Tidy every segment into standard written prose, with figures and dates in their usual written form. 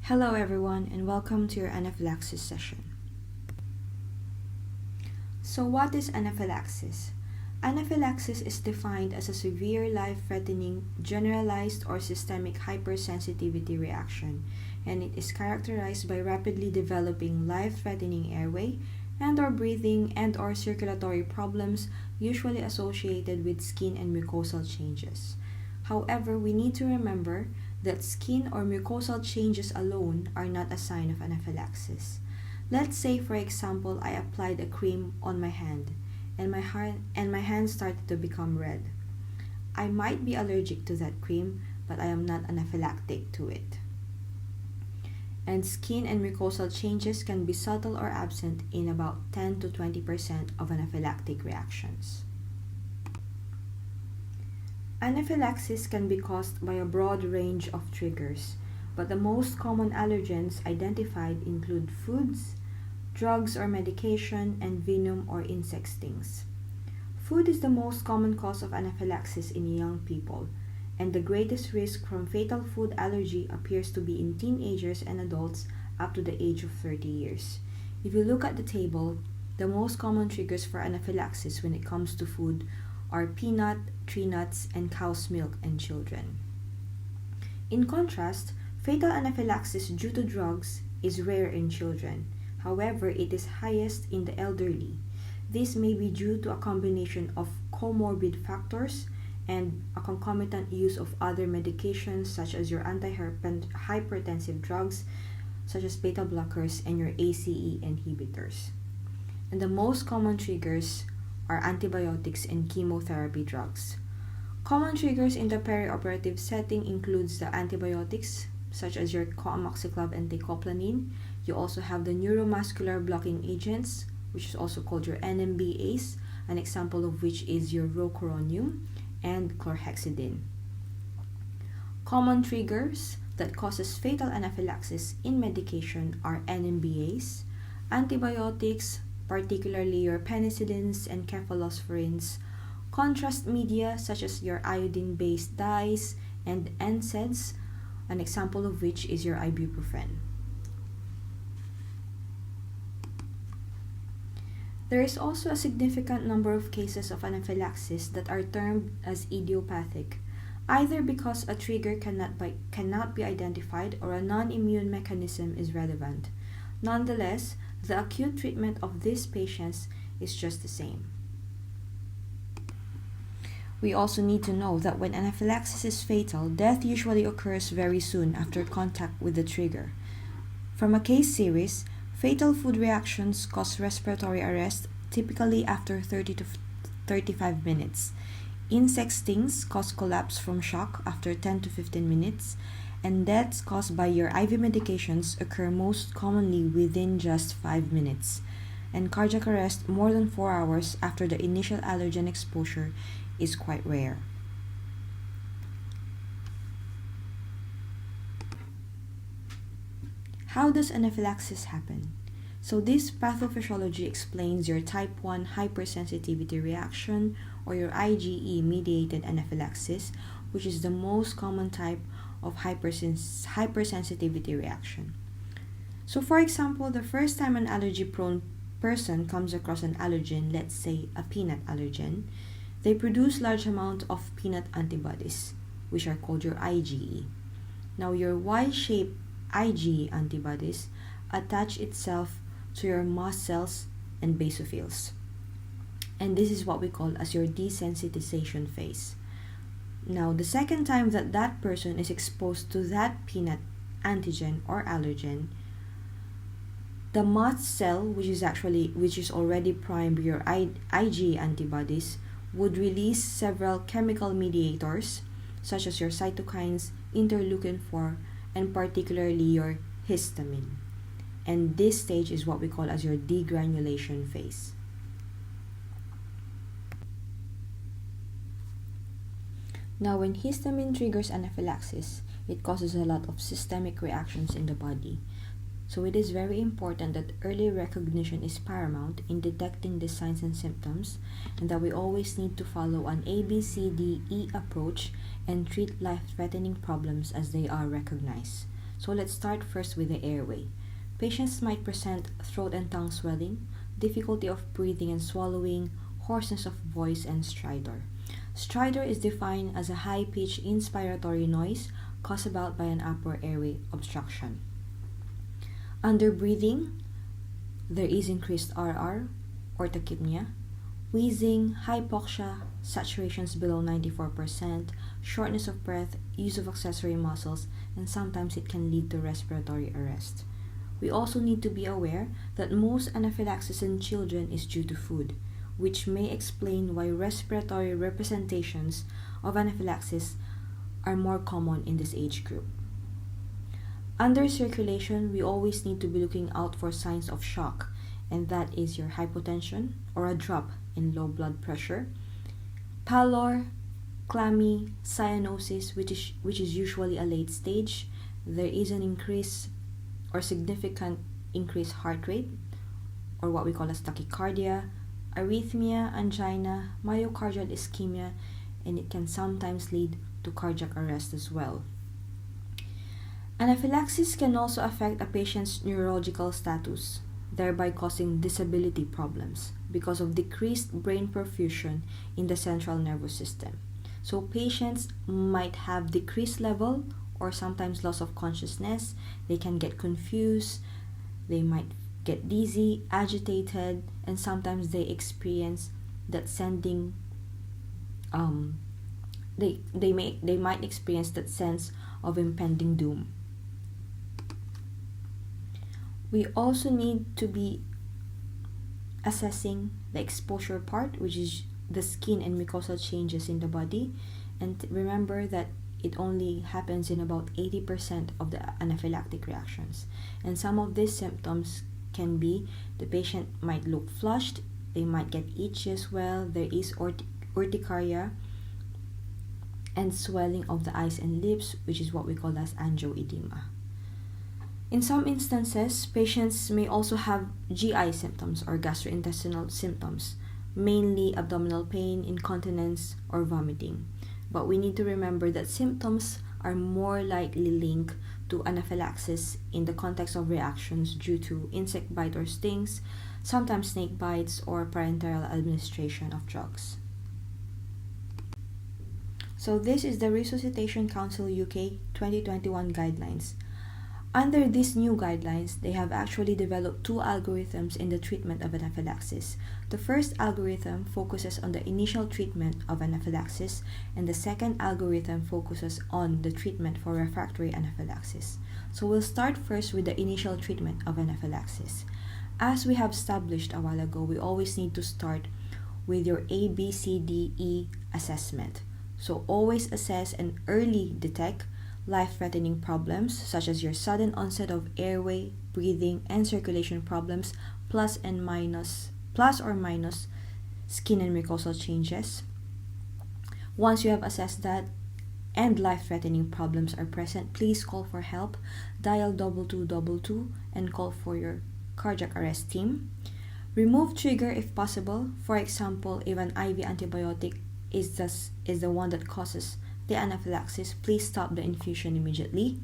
Hello everyone and welcome to your anaphylaxis session. So what is anaphylaxis? Anaphylaxis is defined as a severe life-threatening generalized or systemic hypersensitivity reaction, and it is characterized by rapidly developing life-threatening airway and/or breathing and/or circulatory problems usually associated with skin and mucosal changes. However, we need to remember that skin or mucosal changes alone are not a sign of anaphylaxis. Let's say, for example, I applied a cream on my hand and my hand started to become red. I might be allergic to that cream, but I am not anaphylactic to it. And skin and mucosal changes can be subtle or absent in about 10 to 20% of anaphylactic reactions. Anaphylaxis can be caused by a broad range of triggers, but the most common allergens identified include foods, drugs or medication, and venom or insect stings. Food is the most common cause of anaphylaxis in young people, and the greatest risk from fatal food allergy appears to be in teenagers and adults up to the age of 30 years. If you look at the table, the most common triggers for anaphylaxis when it comes to food are peanut, tree nuts, and cow's milk in children. In contrast, fatal anaphylaxis due to drugs is rare in children. However, it is highest in the elderly. This may be due to a combination of comorbid factors and a concomitant use of other medications such as your antihypertensive drugs such as beta blockers and your ACE inhibitors. And the most common triggers are antibiotics and chemotherapy drugs. Common triggers in the perioperative setting includes the antibiotics such as your coamoxiclav and teicoplanin. You also have the neuromuscular blocking agents, which is also called your NMDAs, an example of which is your rocuronium and chlorhexidine. Common triggers that causes fatal anaphylaxis in medication are NMDAs, antibiotics, particularly your penicillins and cephalosporins, contrast media such as your iodine-based dyes, and NSAIDs, an example of which is your ibuprofen. There is also a significant number of cases of anaphylaxis that are termed as idiopathic, either because a trigger cannot be identified or a non-immune mechanism is relevant. Nonetheless, the acute treatment of these patients is just the same. We also need to know that when anaphylaxis is fatal, death usually occurs very soon after contact with the trigger. From a case series, fatal food reactions cause respiratory arrest typically after 30 to 35 minutes. Insect stings cause collapse from shock after 10 to 15 minutes, and deaths caused by your IV medications occur most commonly within just 5 minutes. And cardiac arrest more than 4 hours after the initial allergen exposure is quite rare. How does anaphylaxis happen? So this pathophysiology explains your type 1 hypersensitivity reaction or your IgE-mediated anaphylaxis, which is the most common type of hypersensitivity reaction. So for example, the first time an allergy-prone person comes across an allergen, let's say a peanut allergen, they produce large amount of peanut antibodies, which are called your IgE. Now your Y-shaped IgE antibodies attach itself to your mast cells and basophils. And this is what we call as your desensitization phase. Now, the second time that person is exposed to that peanut antigen or allergen, the mast cell, which is already primed with your IgE antibodies, would release several chemical mediators, such as your cytokines, interleukin-4, and particularly your histamine. And this stage is what we call as your degranulation phase. Now, when histamine triggers anaphylaxis, it causes a lot of systemic reactions in the body. So it is very important that early recognition is paramount in detecting the signs and symptoms, and that we always need to follow an ABCDE approach and treat life-threatening problems as they are recognized. So let's start first with the airway. Patients might present throat and tongue swelling, difficulty of breathing and swallowing, hoarseness of voice, and stridor. Stridor is defined as a high-pitched inspiratory noise caused about by an upper airway obstruction. Under breathing, there is increased RR or tachypnea, wheezing, hypoxia, saturations below 94%, shortness of breath, use of accessory muscles, and sometimes it can lead to respiratory arrest. We also need to be aware that most anaphylaxis in children is due to food, which may explain why respiratory representations of anaphylaxis are more common in this age group. Under circulation, we always need to be looking out for signs of shock, and that is your hypotension or a drop in low blood pressure, pallor, clammy, cyanosis, which is usually a late stage. There is an increase or significant increased heart rate, or what we call as tachycardia, arrhythmia, angina, myocardial ischemia, and it can sometimes lead to cardiac arrest as well. Anaphylaxis can also affect a patient's neurological status, thereby causing disability problems because of decreased brain perfusion in the central nervous system. So patients might have decreased level or sometimes loss of consciousness. They can get confused, they might get dizzy, agitated, and sometimes they experience that sending they might experience that sense of impending doom. We also need to be assessing the exposure part, which is the skin and mucosal changes in the body, and remember that it only happens in about 80% of the anaphylactic reactions. And some of these symptoms can be the patient might look flushed, they might get itchy as well, there is urticaria, and swelling of the eyes and lips, which is what we call as angioedema. In some instances, patients may also have GI symptoms or gastrointestinal symptoms, mainly abdominal pain, incontinence, or vomiting. But we need to remember that symptoms are more likely linked to anaphylaxis in the context of reactions due to insect bite or stings, sometimes snake bites, or parenteral administration of drugs. So this is the Resuscitation Council UK 2021 guidelines. Under these new guidelines, they have actually developed two algorithms in the treatment of anaphylaxis. The first algorithm focuses on the initial treatment of anaphylaxis, and the second algorithm focuses on the treatment for refractory anaphylaxis. So we'll start first with the initial treatment of anaphylaxis. As we have established a while ago, we always need to start with your ABCDE assessment. So always assess and early detect life-threatening problems such as your sudden onset of airway, breathing, and circulation problems, plus or minus skin and mucosal changes. Once you have assessed that and life-threatening problems are present, please call for help, dial 2222 and call for your cardiac arrest team. Remove trigger if possible. For example, if an IV antibiotic is the one that causes the anaphylaxis, please stop the infusion immediately.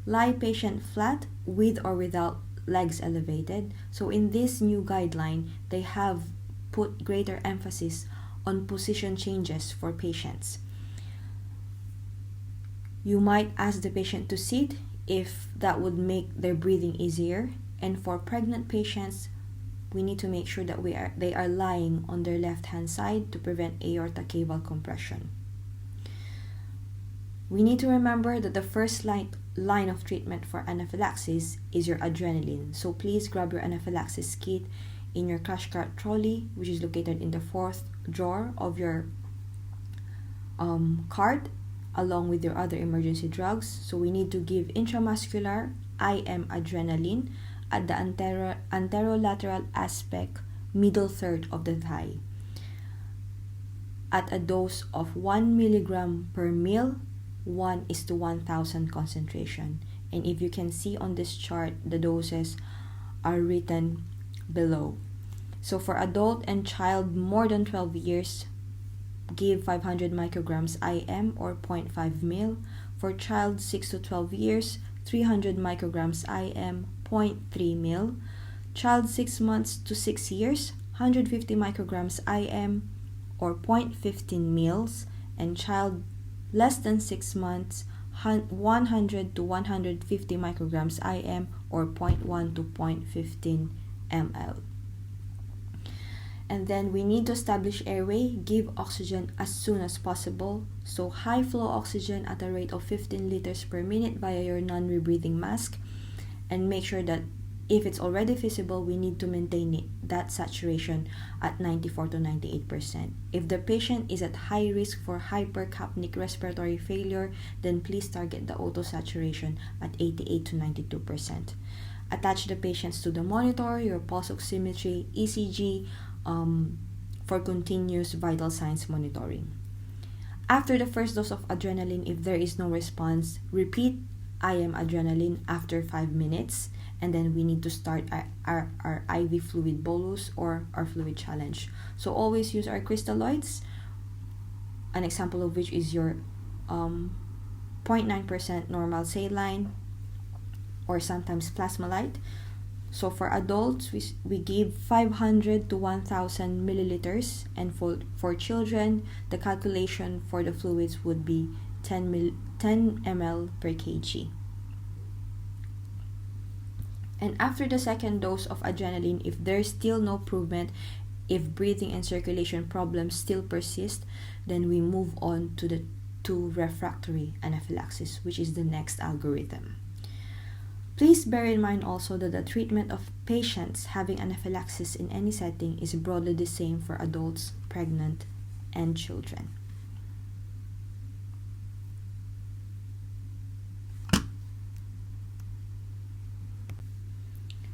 Lie patient flat with or without legs elevated. So in this new guideline, they have put greater emphasis on position changes for patients. You might ask the patient to sit if that would make their breathing easier. And for pregnant patients, we need to make sure that they are lying on their left-hand side to prevent aorta caval compression. We need to remember that the first line of treatment for anaphylaxis is your adrenaline. So please grab your anaphylaxis kit in your crash cart trolley, which is located in the fourth drawer of your cart, along with your other emergency drugs. So we need to give intramuscular IM adrenaline at the anterolateral aspect, middle third of the thigh, at a dose of 1 milligram per ml, 1:1000 concentration. And if you can see on this chart, the doses are written below. So for adult and child more than 12 years, give 500 micrograms IM or 0.5 ml. For child 6 to 12 years, 300 micrograms IM, 0.3 ml. Child 6 months to 6 years, 150 micrograms IM or 0.15 ml, and child less than 6 months, 100 to 150 micrograms IM or 0.1 to 0.15 ml. And then we need to establish airway, give oxygen as soon as possible. So high flow oxygen at a rate of 15 liters per minute via your non-rebreathing mask, and make sure that if it's already feasible, we need to maintain that saturation at 94 to 98%. If the patient is at high risk for hypercapnic respiratory failure, then please target the O2 saturation at 88 to 92%. Attach the patients to the monitor, your pulse oximetry, ECG, for continuous vital signs monitoring. After the first dose of adrenaline, if there is no response, repeat IM adrenaline after 5 minutes, and then we need to start our IV fluid bolus or our fluid challenge. So always use our crystalloids, an example of which is your 0.9% normal saline or sometimes plasmolite. So for adults, we give 500 to 1,000 milliliters, and for children, the calculation for the fluids would be 10 ml per kg. And after the second dose of adrenaline, if there's still no improvement, if breathing and circulation problems still persist, then we move on to refractory anaphylaxis, which is the next algorithm. Please bear in mind also that the treatment of patients having anaphylaxis in any setting is broadly the same for adults, pregnant, and children.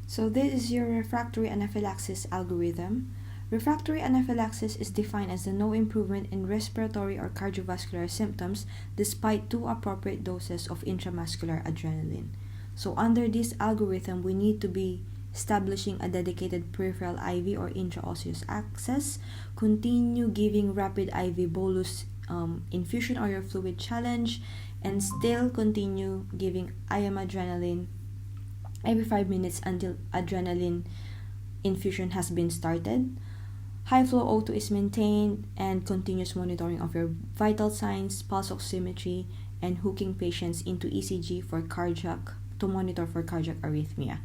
So this is your refractory anaphylaxis algorithm. Refractory anaphylaxis is defined as the no improvement in respiratory or cardiovascular symptoms despite 2 appropriate doses of intramuscular adrenaline. So under this algorithm, we need to be establishing a dedicated peripheral IV or intraosseous access, continue giving rapid IV bolus infusion or your fluid challenge, and still continue giving IM adrenaline every 5 minutes until adrenaline infusion has been started. High flow O2 is maintained, and continuous monitoring of your vital signs, pulse oximetry, and hooking patients into ECG to monitor for cardiac arrhythmia.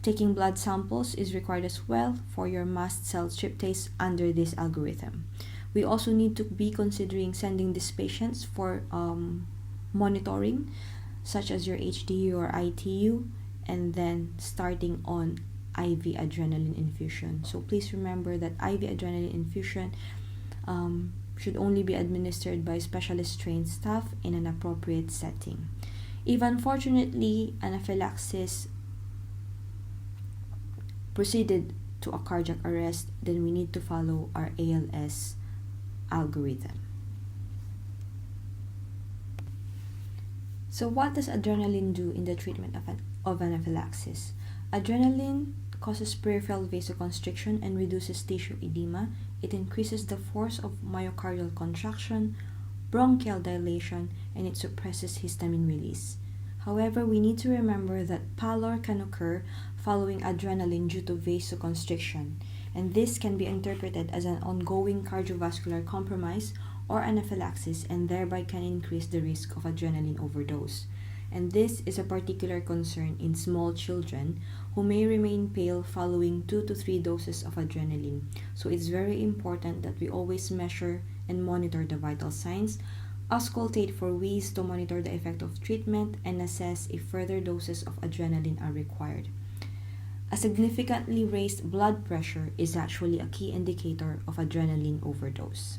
Taking blood samples is required as well for your mast cell tryptase under this algorithm. We also need to be considering sending these patients for monitoring, such as your HDU or ITU, and then starting on IV adrenaline infusion. So please remember that IV adrenaline infusion should only be administered by specialist trained staff in an appropriate setting. If unfortunately anaphylaxis proceeded to a cardiac arrest, then we need to follow our ALS algorithm. So what does adrenaline do in the treatment of anaphylaxis? Adrenaline causes peripheral vasoconstriction and reduces tissue edema. It increases the force of myocardial contraction, bronchial dilation, and it suppresses histamine release. However, we need to remember that pallor can occur following adrenaline due to vasoconstriction, and this can be interpreted as an ongoing cardiovascular compromise or anaphylaxis, and thereby can increase the risk of adrenaline overdose. And this is a particular concern in small children who may remain pale following 2 to 3 doses of adrenaline. So it's very important that we always measure and monitor the vital signs, auscultate for wheeze to monitor the effect of treatment, and assess if further doses of adrenaline are required. A significantly raised blood pressure is actually a key indicator of adrenaline overdose.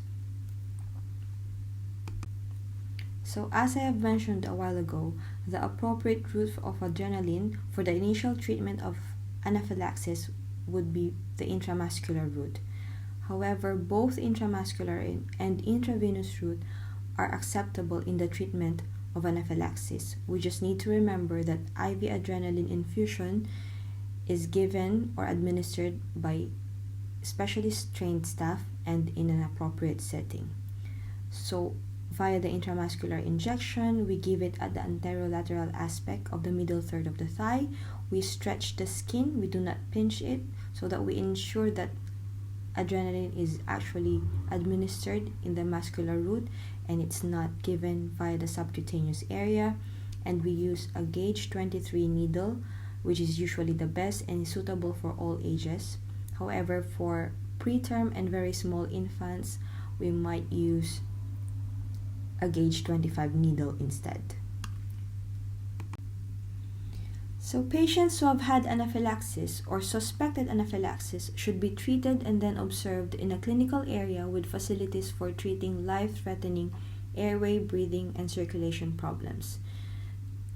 So as I have mentioned a while ago, the appropriate route of adrenaline for the initial treatment of anaphylaxis would be the intramuscular route. However, both intramuscular and intravenous route are acceptable in the treatment of anaphylaxis. We just need to remember that IV adrenaline infusion is given or administered by specialist trained staff and in an appropriate setting. So via the intramuscular injection. We give it at the anterolateral aspect of the middle third of the thigh. We stretch the skin, we do not pinch it, so that we ensure that adrenaline is actually administered in the muscular root and it's not given via the subcutaneous area. And we use a gauge 23 needle, which is usually the best and is suitable for all ages. However, for preterm and very small infants, we might use a gauge 25 needle instead. So patients who have had anaphylaxis or suspected anaphylaxis should be treated and then observed in a clinical area with facilities for treating life-threatening airway, breathing, and circulation problems.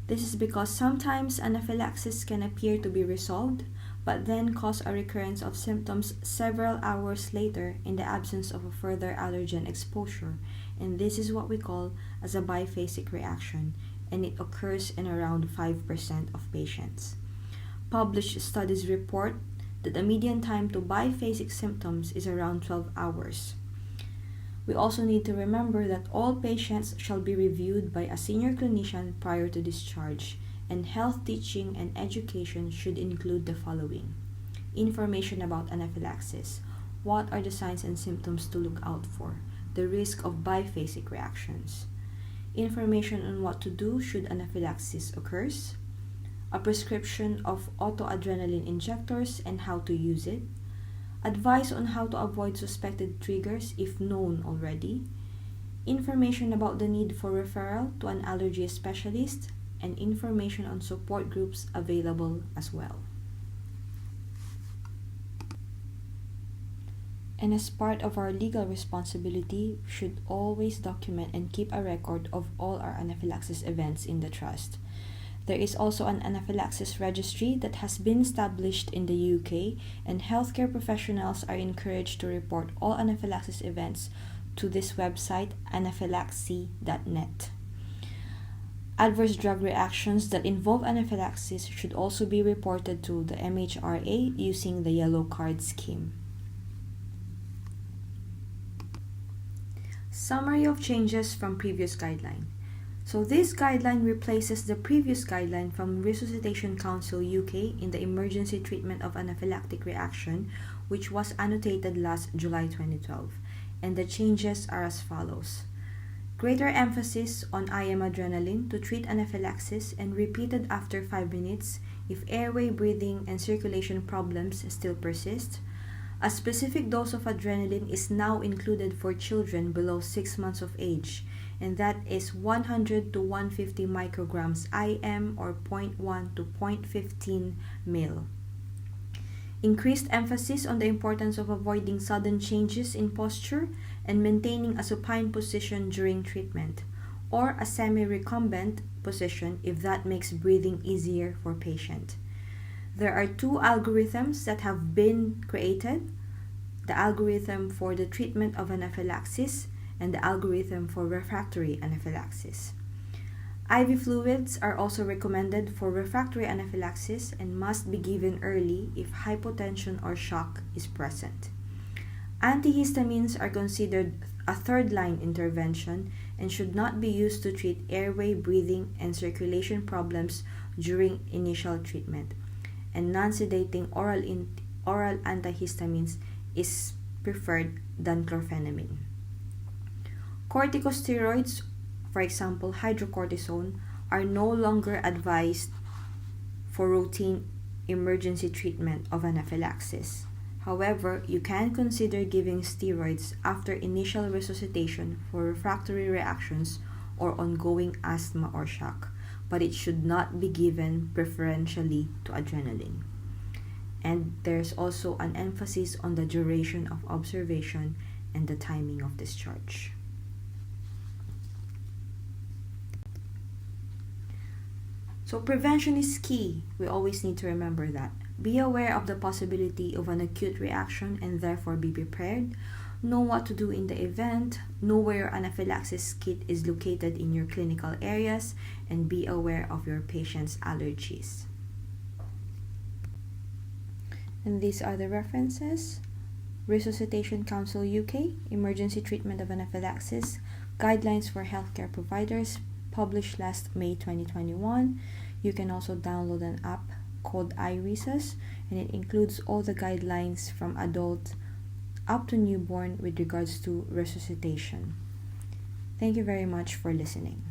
This is because sometimes anaphylaxis can appear to be resolved, but then cause a recurrence of symptoms several hours later in the absence of a further allergen exposure, and this is what we call as a biphasic reaction, and it occurs in around 5% of patients. Published studies report that the median time to biphasic symptoms is around 12 hours. We also need to remember that all patients shall be reviewed by a senior clinician prior to discharge, and health teaching and education should include the following: information about anaphylaxis, what are the signs and symptoms to look out for, the risk of biphasic reactions, information on what to do should anaphylaxis occurs, a prescription of autoadrenaline injectors and how to use it, advice on how to avoid suspected triggers if known already, information about the need for referral to an allergy specialist, and information on support groups available as well. And as part of our legal responsibility, we should always document and keep a record of all our anaphylaxis events in the trust. There is also an anaphylaxis registry that has been established in the UK, and healthcare professionals are encouraged to report all anaphylaxis events to this website, anaphylaxis.net. Adverse drug reactions that involve anaphylaxis should also be reported to the MHRA using the yellow card scheme. Summary of changes from previous guideline. So this guideline replaces the previous guideline from Resuscitation Council UK in the emergency treatment of anaphylactic reaction, which was annotated last July 2012. And the changes are as follows: greater emphasis on IM adrenaline to treat anaphylaxis and repeated after 5 minutes if airway, breathing, and circulation problems still persist. A specific dose of adrenaline is now included for children below 6 months of age, and that is 100 to 150 micrograms IM or 0.1 to 0.15 ml. Increased emphasis on the importance of avoiding sudden changes in posture and maintaining a supine position during treatment, or a semi-recumbent position if that makes breathing easier for patient. There are 2 algorithms that have been created: the algorithm for the treatment of anaphylaxis and the algorithm for refractory anaphylaxis. IV fluids are also recommended for refractory anaphylaxis and must be given early if hypotension or shock is present. Antihistamines are considered a third-line intervention and should not be used to treat airway, breathing, and circulation problems during initial treatment. And non-sedating oral antihistamines is preferred than chlorpheniramine. Corticosteroids, for example hydrocortisone, are no longer advised for routine emergency treatment of anaphylaxis. However, you can consider giving steroids after initial resuscitation for refractory reactions or ongoing asthma or shock, but it should not be given preferentially to adrenaline. And there's also an emphasis on the duration of observation and the timing of discharge. So prevention is key. We always need to remember that. Be aware of the possibility of an acute reaction and therefore be prepared. Know what to do in the event. Know where your anaphylaxis kit is located in your clinical areas, and be aware of your patient's allergies. And these are the references: Resuscitation Council UK, Emergency Treatment of Anaphylaxis, Guidelines for Healthcare Providers, published last May 2021. You can also download an app called iResus, and it includes all the guidelines from adult up to newborn with regards to resuscitation. Thank you very much for listening.